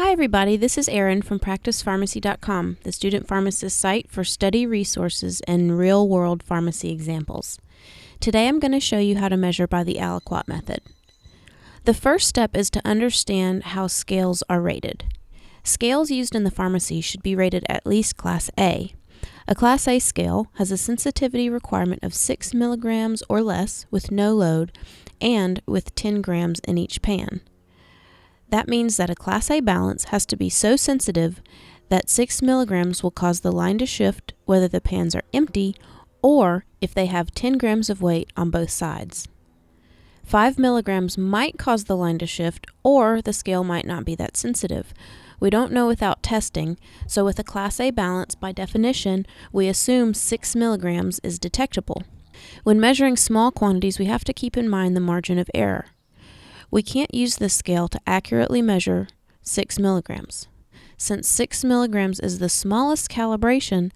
Hi everybody, this is Erin from PracticePharmacy.com, the student pharmacist site for study resources and real-world pharmacy examples. Today I'm going to show you how to measure by the Aliquot method. The first step is to understand how scales are rated. Scales used in the pharmacy should be rated at least Class A. A Class A scale has a sensitivity requirement of 6 milligrams or less with no load and with 10 grams in each pan. That means that a Class A balance has to be so sensitive that 6 milligrams will cause the line to shift whether the pans are empty or if they have 10 grams of weight on both sides. 5 milligrams might cause the line to shift, or the scale might not be that sensitive. We don't know without testing, so with a Class A balance, by definition, we assume 6 milligrams is detectable. When measuring small quantities, we have to keep in mind the margin of error. We can't use this scale to accurately measure 6 milligrams. Since 6 milligrams is the smallest calibration,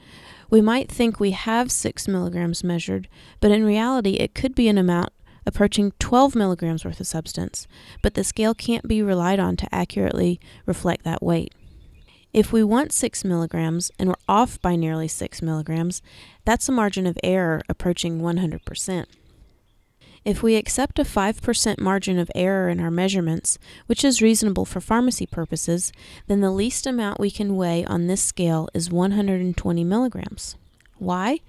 we might think we have 6 milligrams measured, but in reality it could be an amount approaching 12 milligrams worth of substance, but the scale can't be relied on to accurately reflect that weight. If we want 6 milligrams and we're off by nearly 6 milligrams, that's a margin of error approaching 100%. If we accept a 5% margin of error in our measurements, which is reasonable for pharmacy purposes, then the least amount we can weigh on this scale is 120 milligrams. Why?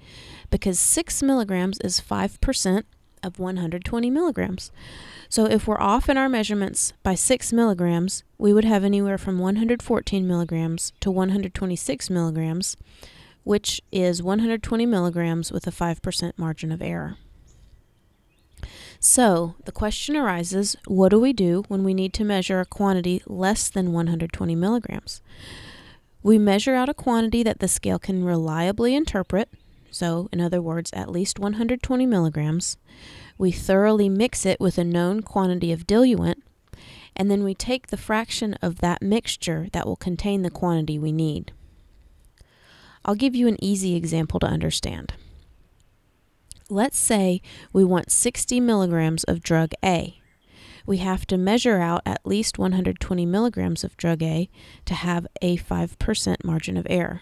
Because 6 milligrams is 5% of 120 milligrams. So if we're off in our measurements by 6 milligrams, we would have anywhere from 114 milligrams to 126 milligrams, which is 120 milligrams with a 5% margin of error. So, the question arises, what do we do when we need to measure a quantity less than 120 milligrams? We measure out a quantity that the scale can reliably interpret, so in other words, at least 120 milligrams. We thoroughly mix it with a known quantity of diluent, and then we take the fraction of that mixture that will contain the quantity we need. I'll give you an easy example to understand. Let's say we want 60 milligrams of drug A. We have to measure out at least 120 milligrams of drug A to have a 5% margin of error.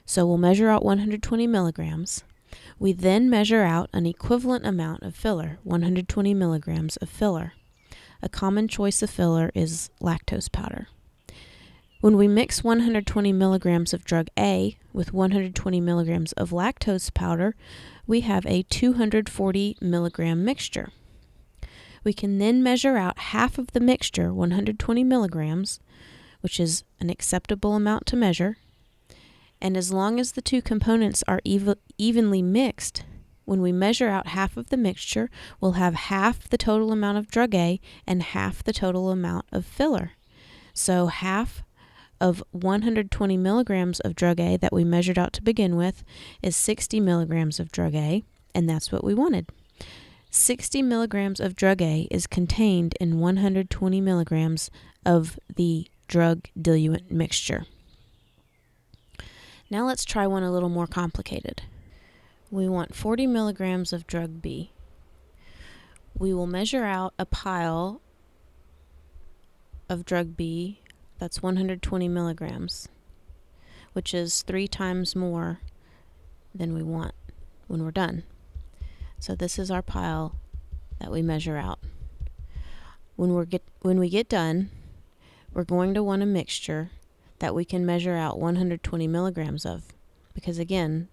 So we'll measure out 120 milligrams. We then measure out an equivalent amount of filler, 120 milligrams of filler. A common choice of filler is lactose powder. When we mix 120 milligrams of drug A with 120 milligrams of lactose powder, we have a 240 milligram mixture. We can then measure out half of the mixture, 120 milligrams, which is an acceptable amount to measure. And as long as the two components are evenly mixed, when we measure out half of the mixture, we'll have half the total amount of drug A and half the total amount of filler. So half of 120 milligrams of drug A that we measured out to begin with is 60 milligrams of drug A, and that's what we wanted. 60 milligrams of drug A is contained in 120 milligrams of the drug diluent mixture. Now let's try one a little more complicated. We want 40 milligrams of drug B. We will measure out a pile of drug B that's 120 milligrams, which is 3 times more than we want when we're done. So this is our pile that we measure out. When we get done, we're going to want a mixture that we can measure out 120 milligrams of, because again,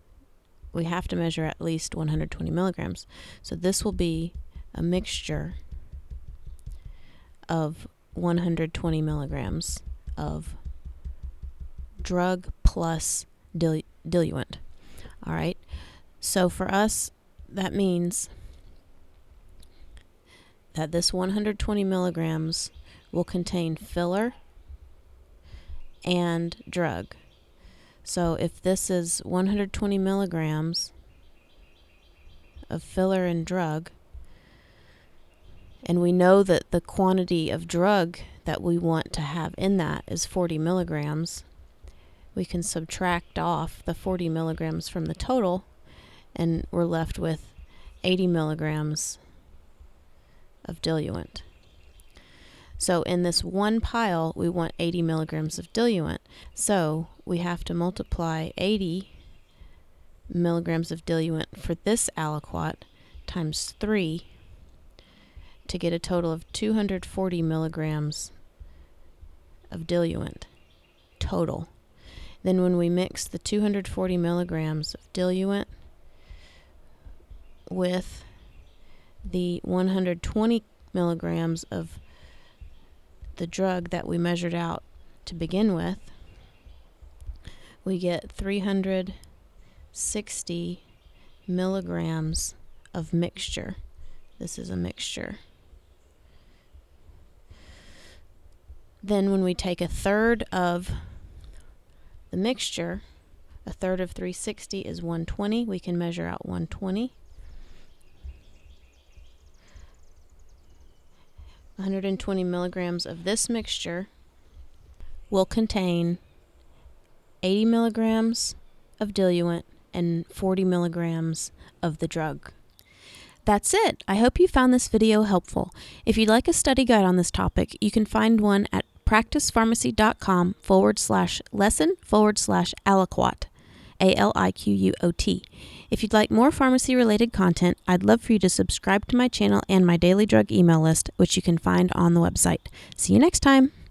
we have to measure at least 120 milligrams. So this will be a mixture of 120 milligrams of drug plus diluent. All right. So for us, that means that this 120 milligrams will contain filler and drug. So if this is 120 milligrams of filler and drug, and we know that the quantity of drug that we want to have in that is 40 milligrams, we can subtract off the 40 milligrams from the total, and we're left with 80 milligrams of diluent. So in this one pile, we want 80 milligrams of diluent. So we have to multiply 80 milligrams of diluent for this aliquot times 3 to get a total of 240 milligrams of diluent total. Then when we mix the 240 milligrams of diluent with the 120 milligrams of the drug that we measured out to begin with, we get 360 milligrams of mixture. This is a mixture. Then when we take a third of the mixture, a third of 360 is 120. We can measure out 120. 120 milligrams of this mixture will contain 80 milligrams of diluent and 40 milligrams of the drug. That's it. I hope you found this video helpful. If you'd like a study guide on this topic, you can find one at practicepharmacy.com/lesson/aliquot. Aliquot. If you'd like more pharmacy-related content, I'd love for you to subscribe to my channel and my daily drug email list, which you can find on the website. See you next time.